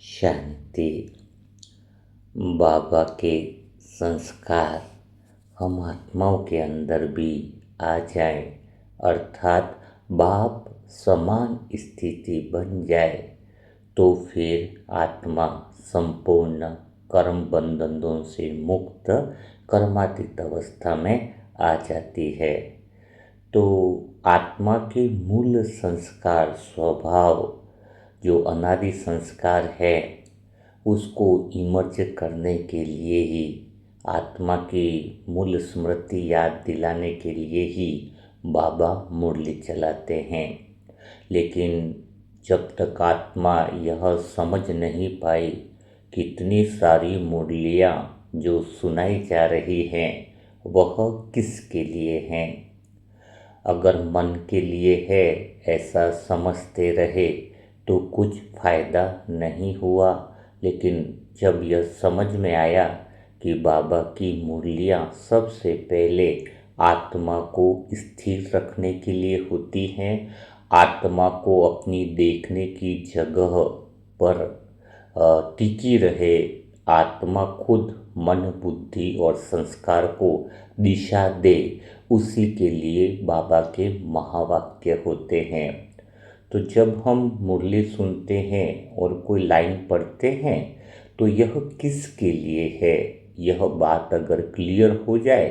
शांति। बाबा के संस्कार हम आत्माओं के अंदर भी आ जाएं, अर्थात बाप समान स्थिति बन जाए तो फिर आत्मा संपूर्ण कर्म बंधनों से मुक्त कर्मातीत अवस्था में आ जाती है। तो आत्मा के मूल संस्कार स्वभाव जो अनादि संस्कार है उसको इमर्ज करने के लिए ही, आत्मा की मूल स्मृति याद दिलाने के लिए ही बाबा मुरली चलाते हैं। लेकिन जब तक आत्मा यह समझ नहीं पाई कितनी सारी मुरलियाँ जो सुनाई जा रही हैं वह किसके लिए हैं, अगर मन के लिए है ऐसा समझते रहे तो कुछ फायदा नहीं हुआ। लेकिन जब यह समझ में आया कि बाबा की मुरलियाँ सबसे पहले आत्मा को स्थिर रखने के लिए होती हैं, आत्मा को अपनी देखने की जगह पर टिकी रहे, आत्मा खुद मन बुद्धि और संस्कार को दिशा दे, उसी के लिए बाबा के महावाक्य होते हैं। तो जब हम मुरली सुनते हैं और कोई लाइन पढ़ते हैं तो यह किसके लिए है, यह बात अगर क्लियर हो जाए,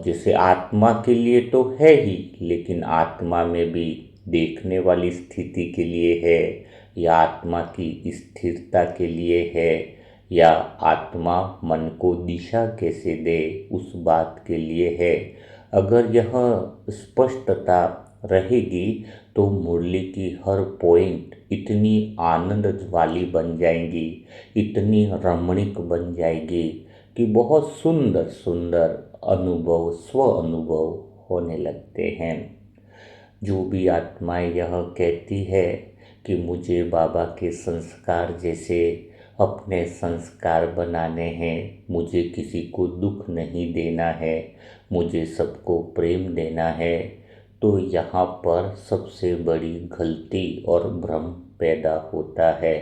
जैसे आत्मा के लिए तो है ही, लेकिन आत्मा में भी देखने वाली स्थिति के लिए है, या आत्मा की स्थिरता के लिए है, या आत्मा मन को दिशा कैसे दे उस बात के लिए है। अगर यह स्पष्टता रहेगी तो मुरली की हर पॉइंट इतनी आनंद वाली बन जाएंगी, इतनी रमणीक बन जाएगी कि बहुत सुंदर सुंदर अनुभव स्व अनुभव होने लगते हैं। जो भी आत्माएं यह कहती है कि मुझे बाबा के संस्कार जैसे अपने संस्कार बनाने हैं, मुझे किसी को दुख नहीं देना है, मुझे सबको प्रेम देना है, तो यहाँ पर सबसे बड़ी गलती और भ्रम पैदा होता है।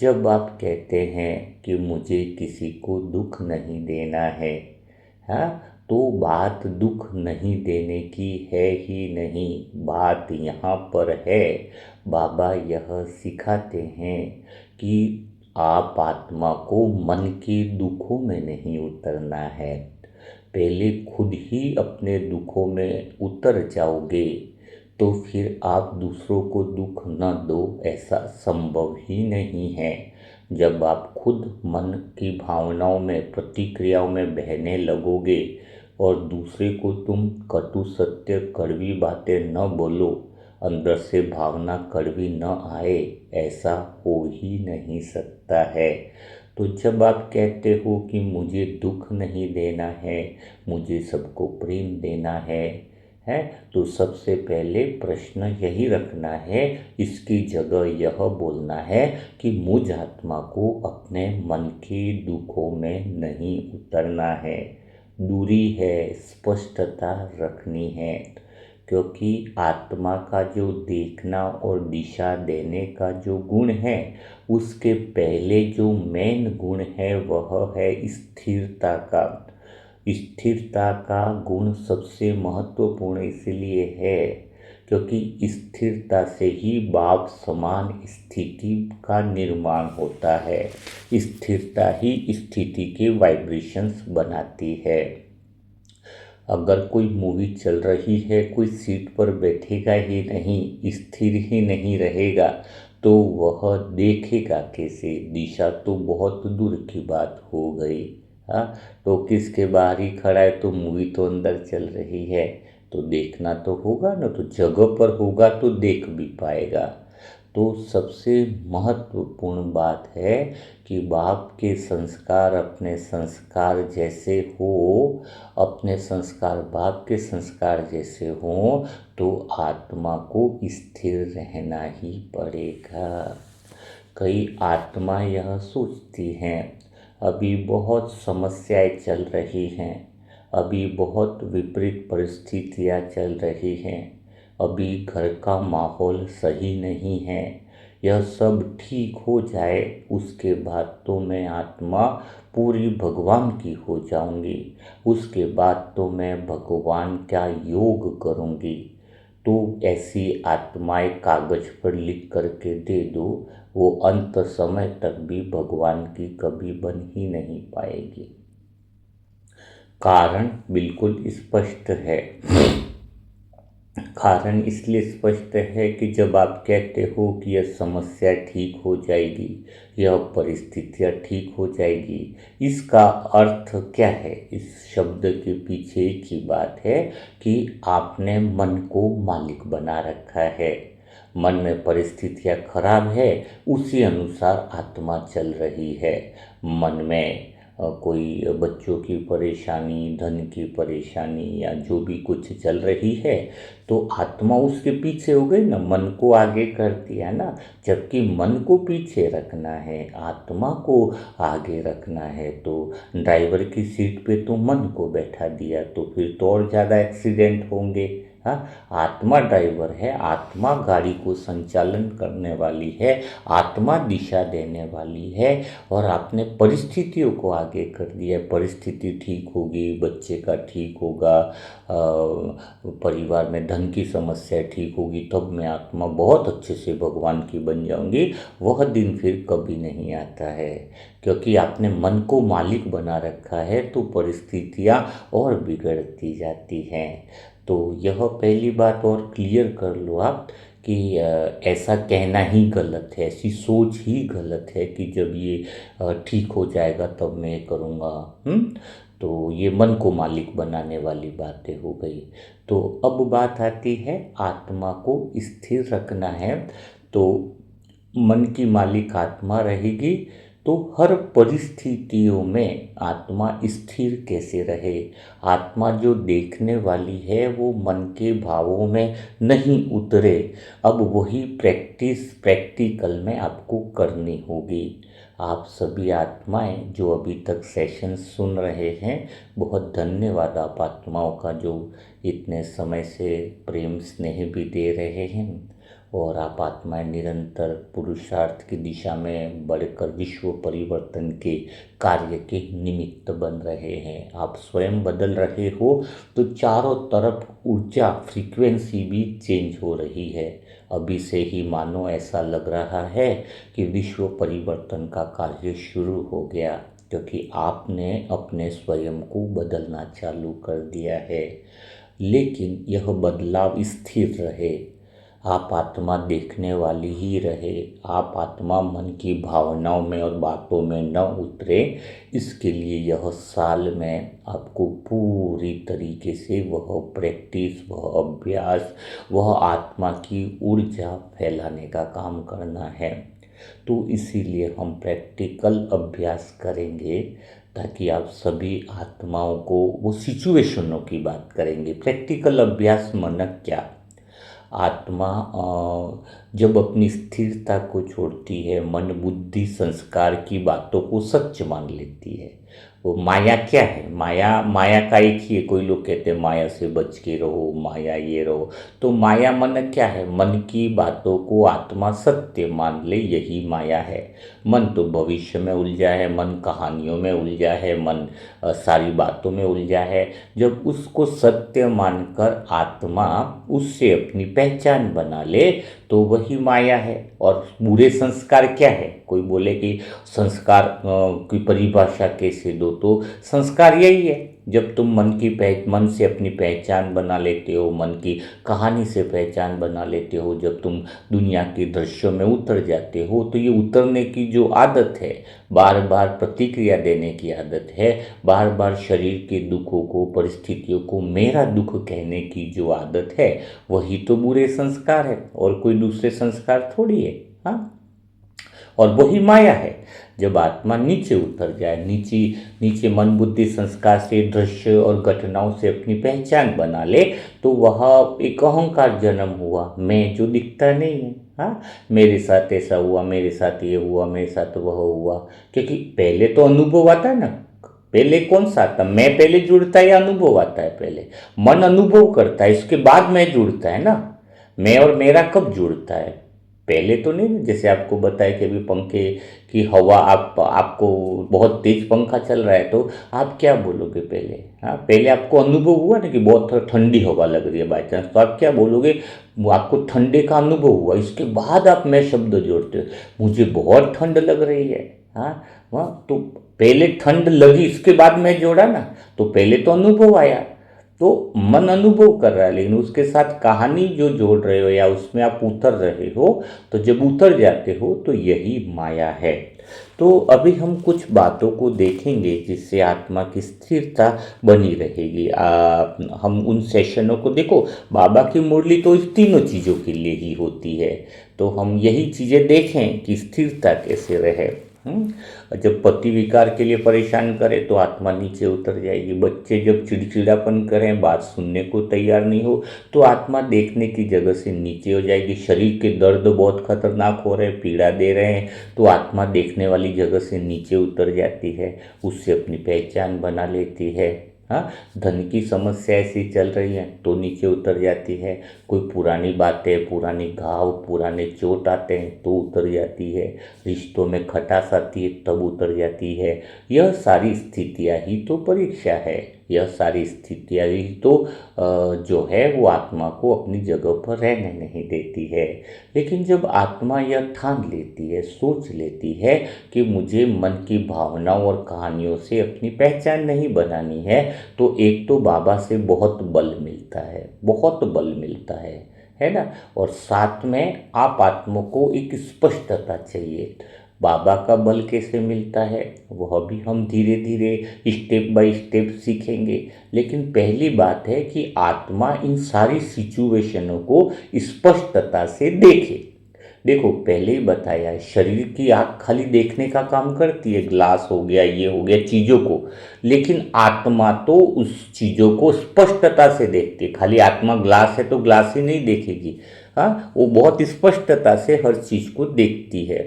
जब आप कहते हैं कि मुझे किसी को दुख नहीं देना है, हाँ, तो बात दुख नहीं देने की है ही नहीं, बात यहाँ पर है बाबा यह सिखाते हैं कि आप आत्मा को मन के दुखों में नहीं उतरना है। पहले खुद ही अपने दुखों में उतर जाओगे तो फिर आप दूसरों को दुख न दो, ऐसा संभव ही नहीं है। जब आप खुद मन की भावनाओं में प्रतिक्रियाओं में बहने लगोगे और दूसरे को तुम कटु सत्य कड़वी बातें न बोलो, अंदर से भावना कड़वी न आए, ऐसा हो ही नहीं सकता है। तो जब आप कहते हो कि मुझे दुख नहीं देना है, मुझे सबको प्रेम देना है, तो सबसे पहले प्रश्न यही रखना है, इसकी जगह यह बोलना है कि मुझ आत्मा को अपने मन के दुखों में नहीं उतरना है, दूरी है, स्पष्टता रखनी है। क्योंकि आत्मा का जो देखना और दिशा देने का जो गुण है, उसके पहले जो मेन गुण है वह है स्थिरता का। स्थिरता का गुण सबसे महत्वपूर्ण इसलिए है क्योंकि स्थिरता से ही बाप समान स्थिति का निर्माण होता है। स्थिरता ही स्थिति के वाइब्रेशंस बनाती है। अगर कोई मूवी चल रही है, कोई सीट पर बैठेगा ही नहीं, स्थिर ही नहीं रहेगा, तो वह देखेगा कैसे, दिशा तो बहुत दूर की बात हो गई। हाँ, तो किसके बाहर ही खड़ा है तो मूवी तो अंदर चल रही है, तो देखना तो होगा ना, तो जगह पर होगा तो देख भी पाएगा। तो सबसे महत्वपूर्ण बात है कि बाप के संस्कार अपने संस्कार जैसे हो, अपने संस्कार बाप के संस्कार जैसे हों, तो आत्मा को स्थिर रहना ही पड़ेगा। कई आत्मा यह सोचती हैं अभी बहुत समस्याएं चल रही हैं, अभी बहुत विपरीत परिस्थितियां चल रही हैं, अभी घर का माहौल सही नहीं है, यह सब ठीक हो जाए उसके बाद तो मैं आत्मा पूरी भगवान की हो जाऊंगी, उसके बाद तो मैं भगवान का योग करूंगी। तो ऐसी आत्माएं कागज पर लिख करके दे दो, वो अंत समय तक भी भगवान की कभी बन ही नहीं पाएगी। कारण बिल्कुल स्पष्ट है। कारण इसलिए स्पष्ट है कि जब आप कहते हो कि यह समस्या ठीक हो जाएगी, यह परिस्थितियाँ ठीक हो जाएगी, इसका अर्थ क्या है? इस शब्द के पीछे एक ही बात है कि आपने मन को मालिक बना रखा है। मन में परिस्थितियाँ खराब है, उसी अनुसार आत्मा चल रही है। मन में कोई बच्चों की परेशानी, धन की परेशानी या जो भी कुछ चल रही है, तो आत्मा उसके पीछे हो गई ना, मन को आगे कर दिया ना। जबकि मन को पीछे रखना है, आत्मा को आगे रखना है, तो ड्राइवर की सीट पे तो मन को बैठा दिया, तो फिर तो और ज़्यादा एक्सीडेंट होंगे। हाँ, आत्मा ड्राइवर है, आत्मा गाड़ी को संचालन करने वाली है, आत्मा दिशा देने वाली है। और आपने परिस्थितियों को आगे कर दिया, परिस्थिति ठीक होगी, बच्चे का ठीक होगा, परिवार में धन की समस्या ठीक होगी, तब मैं आत्मा बहुत अच्छे से भगवान की बन जाऊंगी। वह दिन फिर कभी नहीं आता है, क्योंकि आपने मन को मालिक बना रखा है, तो परिस्थितियाँ और बिगड़ती जाती हैं। तो यह पहली बात और क्लियर कर लो आप कि ऐसा कहना ही गलत है, ऐसी सोच ही गलत है कि जब ये ठीक हो जाएगा तब मैं करूँगा। तो ये मन को मालिक बनाने वाली बातें हो गई। तो अब बात आती है आत्मा को स्थिर रखना है। तो मन की मालिक आत्मा रहेगी, तो हर परिस्थितियों में आत्मा स्थिर कैसे रहे? आत्मा जो देखने वाली है वो मन के भावों में नहीं उतरे। अब वही प्रैक्टिस प्रैक्टिकल में आपको करनी होगी। आप सभी आत्माएं जो अभी तक सेशन सुन रहे हैं, बहुत धन्यवाद आप आत्माओं का जो इतने समय से प्रेम स्नेह भी दे रहे हैं। और आप आत्माएं निरंतर पुरुषार्थ की दिशा में बढ़कर विश्व परिवर्तन के कार्य के निमित्त बन रहे हैं। आप स्वयं बदल रहे हो, तो चारों तरफ ऊर्जा फ्रीक्वेंसी भी चेंज हो रही है। अभी से ही मानो ऐसा लग रहा है कि विश्व परिवर्तन का कार्य शुरू हो गया, क्योंकि आपने अपने स्वयं को बदलना चालू कर दिया है। लेकिन यह बदलाव स्थिर रहे, आप आत्मा देखने वाली ही रहे, आप आत्मा मन की भावनाओं में और बातों में न उतरे। इसके लिए यह साल में आपको पूरी तरीके से वह प्रैक्टिस, वह अभ्यास, वह आत्मा की ऊर्जा फैलाने का काम करना है। तो इसीलिए हम प्रैक्टिकल अभ्यास करेंगे, ताकि आप सभी आत्माओं को वो सिचुएशनों की बात करेंगे। प्रैक्टिकल अभ्यास मानक क्या? आत्मा जब अपनी स्थिरता को छोड़ती है, मन बुद्धि संस्कार की बातों को सच मान लेती है। वो माया क्या है? माया माया का एक ही है। कोई लोग कहते हैं माया से बच के रहो, माया ये रहो। तो माया मन क्या है? मन की बातों को आत्मा सत्य मान ले, यही माया है। मन तो भविष्य में उलझा है, मन कहानियों में उलझा है, मन सारी बातों में उलझा है। जब उसको सत्य मानकर आत्मा उससे अपनी पहचान बना ले, तो वही माया है। और बुरे संस्कार क्या है? कोई बोले कि संस्कार की परिभाषा कैसे दो, तो संस्कार यही है, जब तुम मन से अपनी पहचान बना लेते हो, मन की कहानी से पहचान बना लेते हो, जब तुम दुनिया के दृश्यों में उतर जाते हो, तो ये उतरने की जो आदत है, बार बार प्रतिक्रिया देने की आदत है, बार बार शरीर के दुखों को, परिस्थितियों को मेरा दुख कहने की जो आदत है, वही तो बुरे संस्कार है, और कोई दूसरे संस्कार थोड़ी है। हाँ, और वही माया है। जब आत्मा नीचे उतर जाए, नीचे मन बुद्धि संस्कार से, दृश्य और घटनाओं से अपनी पहचान बना ले, तो वह एक अहंकार जन्म हुआ, मैं जो दिखता नहीं है। हाँ, मेरे साथ ऐसा हुआ, मेरे साथ ये हुआ, मेरे साथ वह हुआ। क्योंकि पहले तो अनुभव आता है ना। पहले कौन सा आता? मैं पहले जुड़ता है या अनुभव आता है? पहले मन अनुभव करता है, इसके बाद मैं जुड़ता है ना। मैं और मेरा कब जुड़ता है? पहले तो नहीं, जैसे आपको बताया कि अभी पंखे की हवा आपको बहुत तेज पंखा चल रहा है तो आप क्या बोलोगे पहले? हाँ, पहले आपको अनुभव हुआ ना कि बहुत ठंडी हवा लग रही है बाई चांस, तो आप क्या बोलोगे? वो आपको ठंडे का अनुभव हुआ, इसके बाद आप मैं शब्द जोड़ते हो, मुझे बहुत ठंड लग रही है। हाँ, वहाँ तो पहले ठंड लगी, इसके बाद मैं जोड़ा ना, तो पहले तो अनुभव आया, तो मन अनुभव कर रहा है, लेकिन उसके साथ कहानी जो जोड़ रहे हो या उसमें आप उतर रहे हो, तो जब उतर जाते हो तो यही माया है। तो अभी हम कुछ बातों को देखेंगे जिससे आत्मा की स्थिरता बनी रहेगी। हम उन सेशनों को देखो, बाबा की मुरली तो इस तीनों चीज़ों के लिए ही होती है, तो हम यही चीज़ें देखें कि स्थिरता कैसे रहे। जब पति विकार के लिए परेशान करे तो आत्मा नीचे उतर जाएगी। बच्चे जब चिड़चिड़ापन करें, बात सुनने को तैयार नहीं हो, तो आत्मा देखने की जगह से नीचे हो जाएगी। शरीर के दर्द बहुत खतरनाक हो रहे हैं, पीड़ा दे रहे हैं, तो आत्मा देखने वाली जगह से नीचे उतर जाती है, उससे अपनी पहचान बना लेती है। हाँ, धन की समस्या ऐसी चल रही है तो नीचे उतर जाती है। कोई पुरानी बातें, पुरानी घाव, पुराने चोट आते हैं तो उतर जाती है। रिश्तों में खटास आती है तब उतर जाती है। यह सारी स्थितियाँ ही तो परीक्षा है, यह सारी स्थितियाँ ही तो जो है वो आत्मा को अपनी जगह पर रहने नहीं देती है। लेकिन जब आत्मा यह ठान लेती है, सोच लेती है कि मुझे मन की भावनाओं और कहानियों से अपनी पहचान नहीं बनानी है, तो एक तो बाबा से बहुत बल मिलता है, बहुत बल मिलता है ना। और साथ में आप आत्मा को एक स्पष्टता चाहिए। बाबा का बल कैसे मिलता है वह भी हम धीरे धीरे स्टेप बाय स्टेप सीखेंगे। लेकिन पहली बात है कि आत्मा इन सारी सिचुएशनों को स्पष्टता से देखे। देखो, पहले ही बताया है, शरीर की आँख खाली देखने का काम करती है, ग्लास हो गया, ये हो गया, चीज़ों को, लेकिन आत्मा तो उस चीज़ों को स्पष्टता से देखती है। खाली आत्मा ग्लास है तो ग्लास ही नहीं देखेगी। हाँ, वो बहुत स्पष्टता से हर चीज़ को देखती है।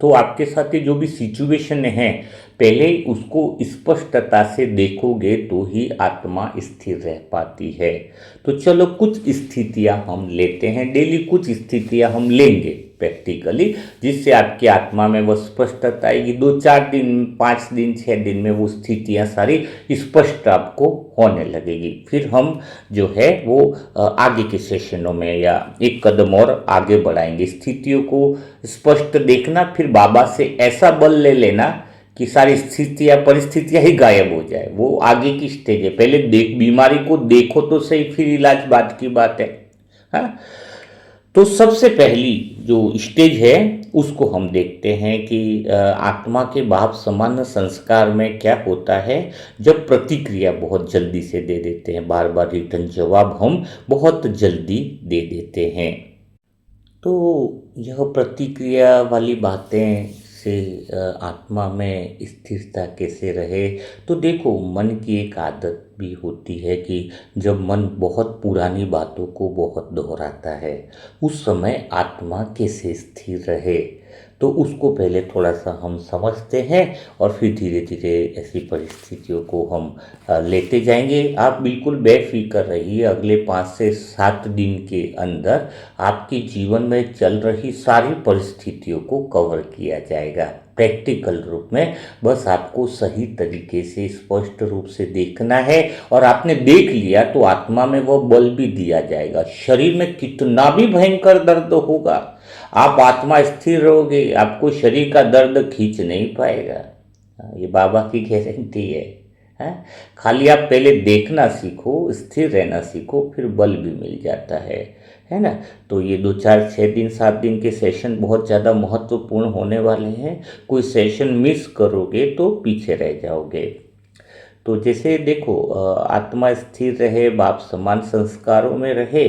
तो आपके साथ ये जो भी सिचुएशन है, पहले उसको स्पष्टता से देखोगे तो ही आत्मा स्थिर रह पाती है। तो चलो कुछ स्थितियां हम लेते हैं, डेली कुछ स्थितियां हम लेंगे प्रैक्टिकली, जिससे आपकी आत्मा में वो स्पष्टता आएगी। 2-4 दिन, 5 दिन, 6 दिन में वो स्थितियां सारी स्पष्ट आपको होने लगेगी। फिर हम जो है वो आगे के सेशनों में या एक कदम और आगे बढ़ाएंगे। स्थितियों को स्पष्ट देखना, फिर बाबा से ऐसा बल ले लेना कि सारी स्थितियाँ परिस्थितियाँ ही गायब हो जाए, वो आगे की स्टेज है। पहले बीमारी को देखो तो सही, फिर इलाज बात की बात है। हाँ, तो सबसे पहली जो स्टेज है उसको हम देखते हैं कि आत्मा के भाव समान संस्कार में क्या होता है। जब प्रतिक्रिया बहुत जल्दी से दे देते हैं, बार बार रिटर्न जवाब हम बहुत जल्दी दे देते हैं, तो यह प्रतिक्रिया वाली बातें से आत्मा में स्थिरता कैसे रहे। तो देखो, मन की एक आदत भी होती है कि जब मन बहुत पुरानी बातों को बहुत दोहराता है, उस समय आत्मा कैसे स्थिर रहे। तो उसको पहले थोड़ा सा हम समझते हैं और फिर धीरे धीरे ऐसी परिस्थितियों को हम लेते जाएंगे। आप बिल्कुल बेफिक्र रहिए, अगले 5 से 7 दिन के अंदर आपके जीवन में चल रही सारी परिस्थितियों को कवर किया जाएगा प्रैक्टिकल रूप में। बस आपको सही तरीके से स्पष्ट रूप से देखना है, और आपने देख लिया तो आत्मा में वह बल भी दिया जाएगा। शरीर में कितना भी भयंकर दर्द होगा, आप आत्मा स्थिर रहोगे, आपको शरीर का दर्द खींच नहीं पाएगा। ये बाबा की गारंटी है। खाली आप पहले देखना सीखो, स्थिर रहना सीखो, फिर बल भी मिल जाता है ना। तो ये 2-4-6 दिन 7 दिन के सेशन बहुत ज़्यादा महत्वपूर्ण होने वाले हैं। कोई सेशन मिस करोगे तो पीछे रह जाओगे। तो जैसे देखो, आत्मा स्थिर रहे, बाप समान संस्कारों में रहे,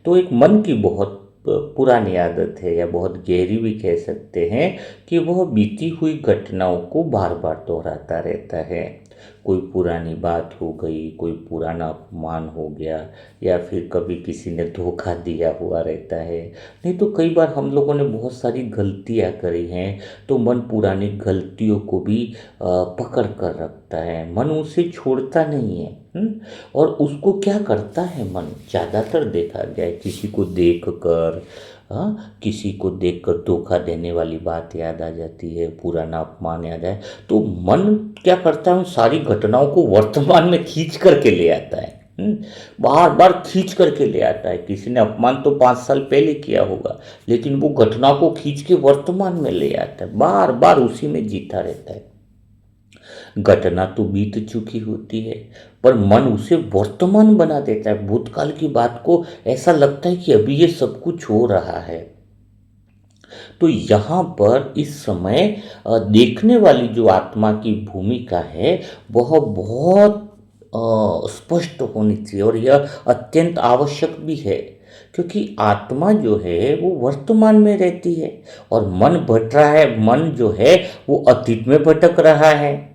तो एक मन की बहुत पुरानी आदत है, या बहुत गहरी भी कह सकते हैं, कि वह बीती हुई घटनाओं को बार बार दोहराता रहता है। कोई पुरानी बात हो गई, कोई पुराना अपमान हो गया, या फिर कभी किसी ने धोखा दिया हुआ रहता है। नहीं तो कई बार हम लोगों ने बहुत सारी गलतियां करी हैं, तो मन पुरानी गलतियों को भी पकड़ कर रखता है, मन उसे छोड़ता नहीं है। और उसको क्या करता है मन, ज़्यादातर देखा गया है किसी को देख कर हाँ, किसी को देखकर धोखा देने वाली बात याद आ जाती है, पुराना अपमान याद आए, तो मन क्या करता है, उन सारी घटनाओं को वर्तमान में खींच करके ले आता है। बार बार खींच करके ले आता है। किसी ने अपमान तो 5 साल पहले किया होगा, लेकिन वो घटना को खींच के वर्तमान में ले आता है, बार बार उसी में जीता रहता है। घटना तो बीत चुकी होती है, पर मन उसे वर्तमान बना देता है। भूतकाल की बात को ऐसा लगता है कि अभी ये सब कुछ हो रहा है। तो यहाँ पर इस समय देखने वाली जो आत्मा की भूमिका है, वह बहुत स्पष्ट होनी चाहिए, और यह अत्यंत आवश्यक भी है, क्योंकि आत्मा जो है वो वर्तमान में रहती है, और मन भटक रहा है, मन जो है वो अतीत में भटक रहा है।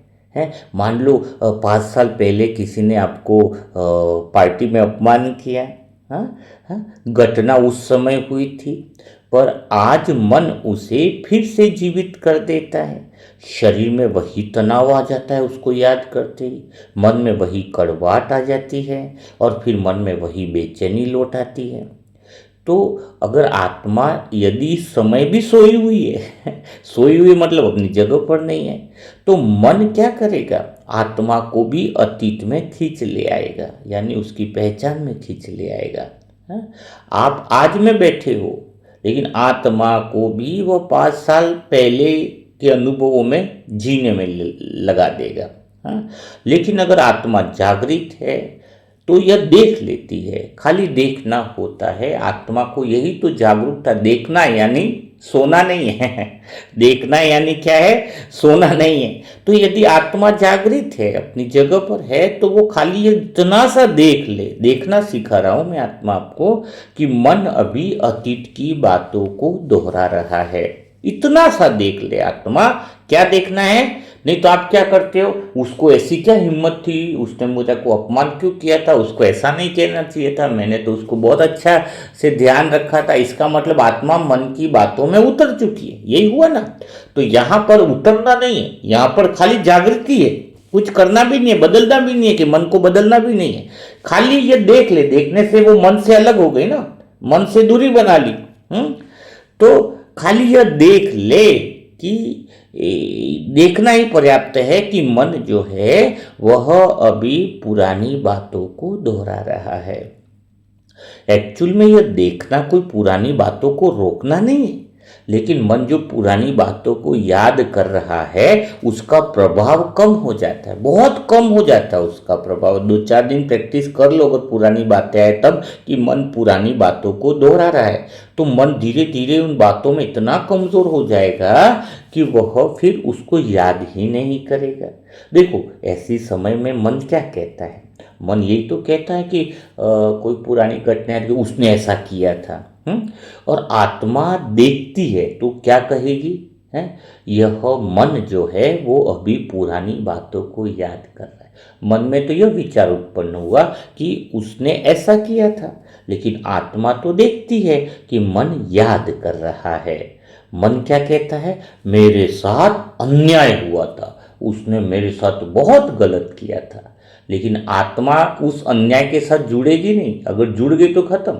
मान लो 5 साल पहले किसी ने आपको पार्टी में अपमान किया, हाँ हाँ, घटना उस समय हुई थी, पर आज मन उसे फिर से जीवित कर देता है। शरीर में वही तनाव आ जाता है उसको याद करते ही, मन में वही कड़वाहट आ जाती है, और फिर मन में वही बेचैनी लौट आती है। तो अगर आत्मा यदि इस समय भी सोई हुई है सोई हुई मतलब अपनी जगह पर नहीं है, तो मन क्या करेगा, आत्मा को भी अतीत में खींच ले आएगा, यानी उसकी पहचान में खींच ले आएगा। हाँ? आप आज में बैठे हो, लेकिन आत्मा को भी वो 5 साल पहले के अनुभवों में जीने में लगा देगा। हाँ? लेकिन अगर आत्मा जागृत है तो यह देख लेती है, खाली देखना होता है। आत्मा को यही तो जागरूकता, देखना यानी सोना नहीं है देखना यानी क्या है, सोना नहीं है। तो यदि आत्मा जागृत है, अपनी जगह पर है, तो वो खाली ये इतना सा देख ले, देखना सिखा रहा हूं मैं आत्मा आपको, कि मन अभी अतीत की बातों को दोहरा रहा है। इतना सा देख ले आत्मा। क्या देखना है? नहीं तो आप क्या करते हो, उसको ऐसी क्या हिम्मत थी, उसने मुझे को अपमान क्यों किया था, उसको ऐसा नहीं कहना चाहिए था, मैंने तो उसको बहुत अच्छा से ध्यान रखा था। इसका मतलब आत्मा मन की बातों में उतर चुकी है, यही हुआ ना। तो यहाँ पर उतरना नहीं है, यहाँ पर खाली जागृति है, कुछ करना भी नहीं है, बदलना भी नहीं है, कि मन को बदलना भी नहीं है, खाली ये देख ले। देखने से वो मन से अलग हो गई ना, मन से दूरी बना ली। तो खाली यह देख ले कि देखना ही पर्याप्त है कि मन जो है वह अभी पुरानी बातों को दोहरा रहा है। एक्चुअल में यह देखना कोई पुरानी बातों को रोकना नहीं है, लेकिन मन जो पुरानी बातों को याद कर रहा है उसका प्रभाव कम हो जाता है, बहुत कम हो जाता है उसका प्रभाव। 2-4 दिन प्रैक्टिस कर लो, अगर पुरानी बातें आए तब, कि मन पुरानी बातों को दोहरा रहा है, तो मन धीरे धीरे उन बातों में इतना कमज़ोर हो जाएगा कि वह फिर उसको याद ही नहीं करेगा। देखो, ऐसी समय में मन क्या कहता है, मन यही तो कहता है कि कोई पुरानी घटना है कि उसने ऐसा किया था। और आत्मा देखती है तो क्या कहेगी, है यह मन जो है वो अभी पुरानी बातों को याद कर रहा है। मन में तो यह विचार उत्पन्न हुआ कि उसने ऐसा किया था, लेकिन आत्मा तो देखती है कि मन याद कर रहा है। मन क्या कहता है, मेरे साथ अन्याय हुआ था, उसने मेरे साथ बहुत गलत किया था। लेकिन आत्मा उस अन्याय के साथ जुड़ेगी नहीं, अगर जुड़ गई तो खत्म।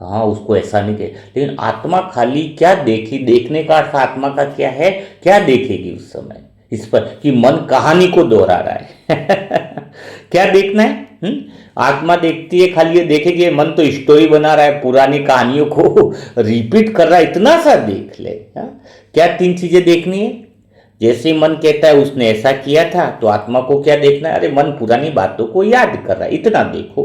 हाँ, उसको ऐसा नहीं कहे, लेकिन आत्मा खाली क्या देखी, देखने का अर्थ आत्मा का क्या है, क्या देखेगी उस समय इस पर, कि मन कहानी को दोहरा रहा है क्या देखना है? आत्मा देखती है, खाली ये देखेगी मन तो स्टोरी बना रहा है, पुरानी कहानियों को रिपीट कर रहा है, इतना सा देख ले। क्या 3 चीजें देखनी है? जैसे ही मन कहता है उसने ऐसा किया था, तो आत्मा को क्या देखना है, अरे मन पुरानी बातों को याद कर रहा है, इतना देखो।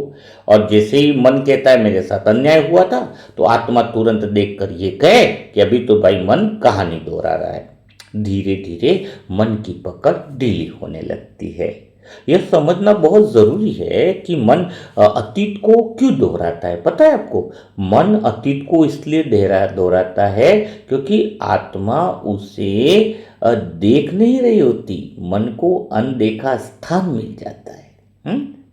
और जैसे ही मन कहता है मेरे साथ अन्याय हुआ था, तो आत्मा तुरंत देखकर ये कहे कि अभी तो भाई मन कहानी दोहरा रहा है। धीरे धीरे मन की पकड़ ढीली होने लगती है। यह समझना बहुत जरूरी है कि मन अतीत को क्यों दोहराता है। पता है आपको, मन अतीत को इसलिए दोहराता है क्योंकि आत्मा उसे देख नहीं रही होती, मन को अनदेखा स्थान मिल जाता है।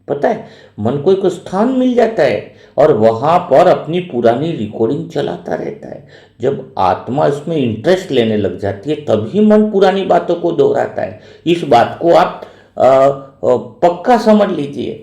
पता है, मन को एक स्थान मिल जाता है और वहां पर अपनी पुरानी रिकॉर्डिंग चलाता रहता है। जब आत्मा इसमें इंटरेस्ट लेने लग जाती है तभी मन पुरानी बातों को दोहराता है। इस बात को आप पक्का समझ लीजिए।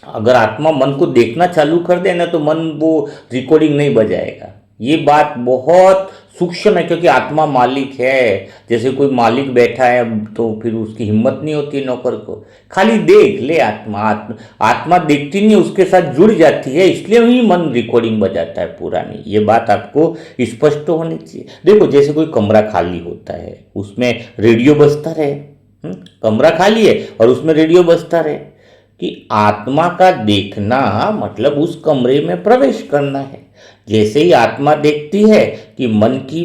अगर आत्मा मन को देखना चालू कर दे ना, तो मन वो रिकॉर्डिंग नहीं बजाएगा। ये बात बहुत सूक्ष्म है, क्योंकि आत्मा मालिक है। जैसे कोई मालिक बैठा है तो फिर उसकी हिम्मत नहीं होती नौकर को, खाली देख ले। आत्मा देखती नहीं, उसके साथ जुड़ जाती है, इसलिए ही मन रिकॉर्डिंग बजाता है पुरानी। ये बात आपको स्पष्ट होनी चाहिए। देखो, जैसे कोई कमरा खाली होता है, उसमें रेडियो बजता रहे। कमरा खाली है और उसमें रेडियो बजता रहे, कि आत्मा का देखना मतलब उस कमरे में प्रवेश करना है। जैसे ही आत्मा देखती है कि मन की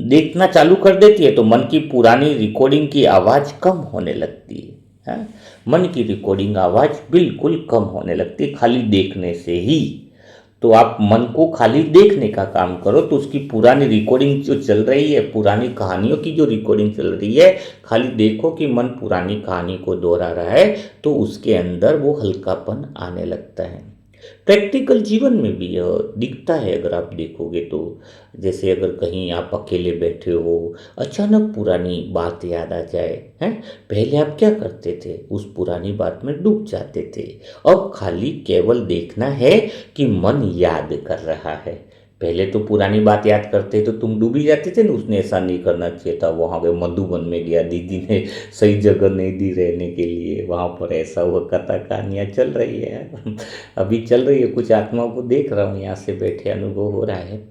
देखना चालू कर देती है, तो मन की पुरानी रिकॉर्डिंग की आवाज़ कम होने लगती है। हाँ? मन की रिकॉर्डिंग आवाज़ बिल्कुल कम होने लगती है खाली देखने से ही। तो आप मन को खाली देखने का काम करो, तो उसकी पुरानी रिकॉर्डिंग जो चल रही है, पुरानी कहानियों की जो रिकॉर्डिंग चल रही है, खाली देखो कि मन पुरानी कहानी को दोहरा रहा है, तो उसके अंदर वो हल्कापन आने लगता है। प्रैक्टिकल जीवन में भी यह दिखता है, अगर आप देखोगे तो। जैसे अगर कहीं आप अकेले बैठे हो, अचानक पुरानी बात याद आ जाए, हैं, पहले आप क्या करते थे? उस पुरानी बात में डूब जाते थे। अब खाली केवल देखना है कि मन याद कर रहा है। पहले तो पुरानी बात याद करते तो तुम डूब ही जाते थे ना, उसने ऐसा नहीं करना चाहिए था, वहाँ पे मधुबन में गया, दीदी ने सही जगह नहीं दी रहने के लिए, वहाँ पर ऐसा हुआ, कथा कहानियाँ चल रही है। अभी चल रही है, कुछ आत्माओं को देख रहा हूँ यहाँ से बैठे, अनुभव हो रहा है।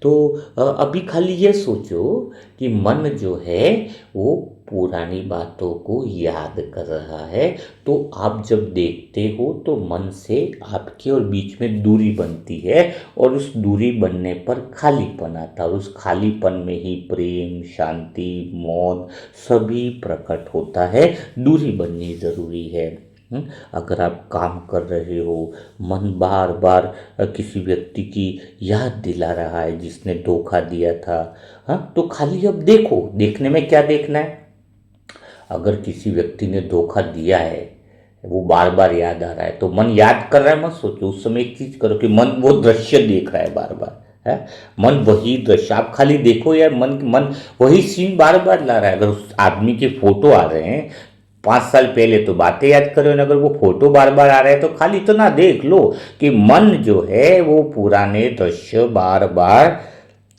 तो अभी खाली ये सोचो कि मन जो है वो पुरानी बातों को याद कर रहा है। तो आप जब देखते हो तो मन से आपके और बीच में दूरी बनती है, और उस दूरी बनने पर खालीपन आता है, और उस खालीपन में ही प्रेम, शांति, मौन सभी प्रकट होता है। दूरी बननी ज़रूरी है। अगर आप काम कर रहे हो, मन बार बार किसी व्यक्ति की याद दिला रहा है जिसने धोखा दिया था, हाँ, तो खाली अब देखो, देखने में क्या देखना है। अगर किसी व्यक्ति ने धोखा दिया है, वो बार बार याद आ रहा है, तो मन याद कर रहा है मत सोचो। उस समय एक चीज करो कि मन वो दृश्य देख रहा है बार बार, है, मन वही दृश्य, आप खाली देखो यार, मन वही सीन बार बार ला रहा है। अगर उस आदमी के फोटो आ रहे हैं 5 साल पहले, तो बातें याद करो ना। अगर वो फोटो बार बार आ रहे हैं, तो खाली इतना देख लो कि मन जो है वो पुराने दृश्य बार बार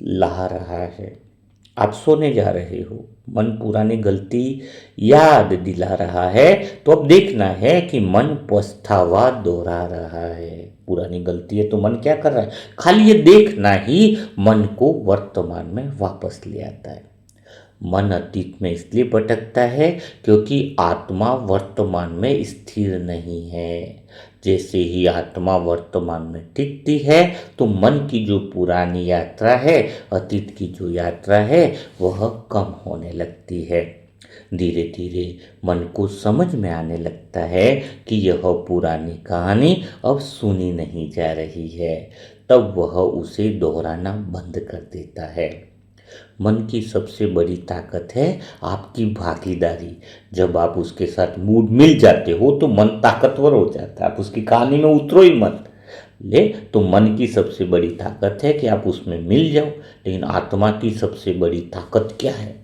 ला रहा है। आप सोने जा रहे हो, मन पुरानी गलती याद दिला रहा है, तो अब देखना है कि मन पछतावा दोहरा रहा है। पुरानी गलती है तो मन क्या कर रहा है? खाली ये देखना ही मन को वर्तमान में वापस ले आता है। मन अतीत में इसलिए भटकता है क्योंकि आत्मा वर्तमान में स्थिर नहीं है। जैसे ही आत्मा वर्तमान में टिकती है, तो मन की जो पुरानी यात्रा है, अतीत की जो यात्रा है, वह कम होने लगती है। धीरे धीरे मन को समझ में आने लगता है कि यह पुरानी कहानी अब सुनी नहीं जा रही है। तब वह उसे दोहराना बंद कर देता है। मन की सबसे बड़ी ताकत है आपकी भागीदारी। जब आप उसके साथ मूड मिल जाते हो, तो मन ताकतवर हो जाता है। आप उसकी कहानी में उतरो ही मत ले, तो मन की सबसे बड़ी ताकत है कि आप उसमें मिल जाओ। लेकिन आत्मा की सबसे बड़ी ताकत क्या है?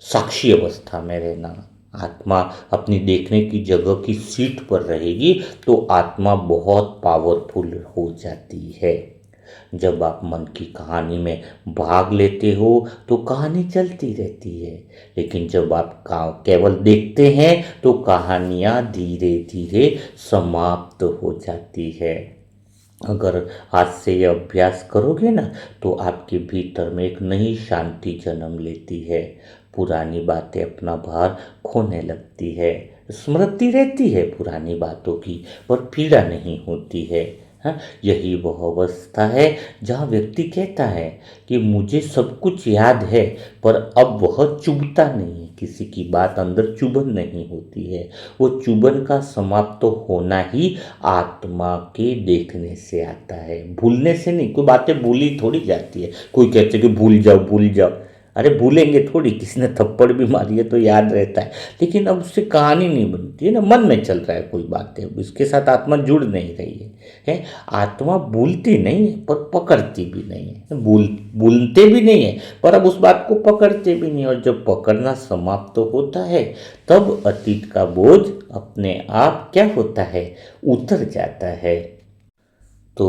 साक्षी अवस्था में रहना। आत्मा अपनी देखने की जगह की सीट पर रहेगी, तो आत्मा बहुत पावरफुल हो जाती है। जब आप मन की कहानी में भाग लेते हो, तो कहानी चलती रहती है। लेकिन जब आप केवल देखते हैं, तो कहानियाँ धीरे धीरे समाप्त हो जाती है। अगर आज से ये अभ्यास करोगे ना, तो आपके भीतर में एक नई शांति जन्म लेती है। पुरानी बातें अपना भार खोने लगती है। स्मृति रहती है पुरानी बातों की, पर पीड़ा नहीं होती है। हाँ, यही वह अवस्था है जहाँ व्यक्ति कहता है कि मुझे सब कुछ याद है, पर अब वह चुभता नहीं है। किसी की बात अंदर चुभन नहीं होती है। वो चुभन का समाप्त तो होना ही आत्मा के देखने से आता है, भूलने से नहीं। कोई बातें भूली थोड़ी जाती है। कोई कहते कि भूल जाओ भूल जाओ, अरे भूलेंगे थोड़ी, किसी ने थप्पड़ भी मारी है तो याद रहता है, लेकिन अब उससे कहानी नहीं बनती है ना। मन में चल रहा है कोई बातें, उसके साथ आत्मा जुड़ नहीं रही है। आत्मा भूलती नहीं है, पर पकड़ती भी नहीं है। भूलते भी नहीं है, पर अब उस बात को पकड़ते भी नहीं। और जब पकड़ना समाप्त तो होता है, तब अतीत का बोझ अपने आप क्या होता है, उतर जाता है। तो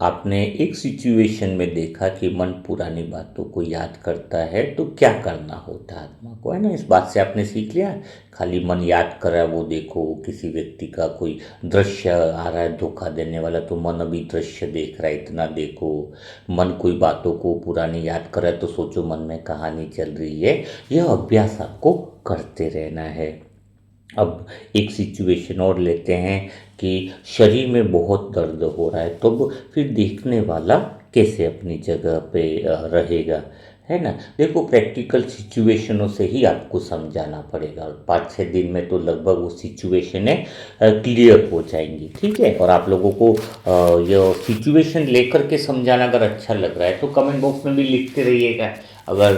आपने एक सिचुएशन में देखा कि मन पुरानी बातों को याद करता है तो क्या करना होता है आत्मा को, है ना। इस बात से आपने सीख लिया, खाली मन याद कर रहा है वो देखो, किसी व्यक्ति का कोई दृश्य आ रहा है धोखा देने वाला तो मन अभी दृश्य देख रहा है, इतना देखो। मन कोई बातों को पुरानी याद कर रहा है तो सोचो मन में कहानी चल रही है। यह अभ्यास आपको करते रहना है। अब एक सिचुएशन और लेते हैं कि शरीर में बहुत दर्द हो रहा है, तो फिर देखने वाला कैसे अपनी जगह पे रहेगा, है ना। देखो प्रैक्टिकल सिचुएशनों से ही आपको समझाना पड़ेगा और 5-6 दिन में तो लगभग वो सिचुएशनें क्लियर हो जाएंगी, ठीक है। और आप लोगों को ये सिचुएशन लेकर के समझाना अगर अच्छा लग रहा है तो कमेंट बॉक्स में भी लिखते रहिएगा। अगर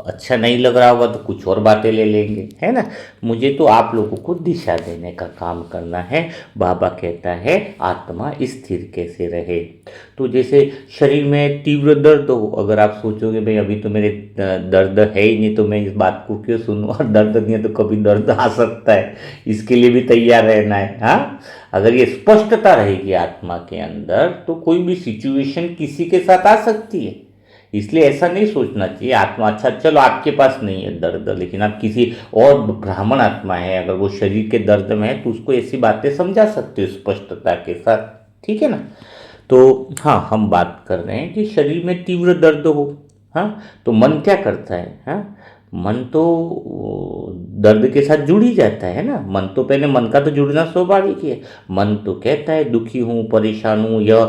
अच्छा नहीं लग रहा होगा तो कुछ और बातें ले लेंगे, है ना। मुझे तो आप लोगों को दिशा देने का काम करना है। बाबा कहता है आत्मा स्थिर कैसे रहे। तो जैसे शरीर में तीव्र दर्द हो, अगर आप सोचोगे भाई अभी तो मेरे दर्द है ही नहीं तो मैं इस बात को क्यों सुनूं, और दर्द नहीं है तो कभी दर्द आ सकता है, इसके लिए भी तैयार रहना है। हाँ, अगर ये स्पष्टता रहेगी आत्मा के अंदर तो कोई भी सिचुएशन किसी के साथ आ सकती है। इसलिए ऐसा नहीं सोचना चाहिए आत्मा, अच्छा चलो आपके पास नहीं है दर्द, लेकिन आप किसी और ब्राह्मण आत्मा है, अगर वो शरीर के दर्द में है तो उसको ऐसी बातें समझा सकते हो स्पष्टता के साथ, ठीक है ना। तो हाँ, हम बात कर रहे हैं कि शरीर में तीव्र दर्द हो, हाँ, तो मन क्या करता है, हाँ, मन तो दर्द के साथ जुड़ ही जाता है ना। मन तो पहले, मन का तो जुड़ना स्वाभाविक है। मन तो कहता है दुखी हूँ, परेशान हूँ, या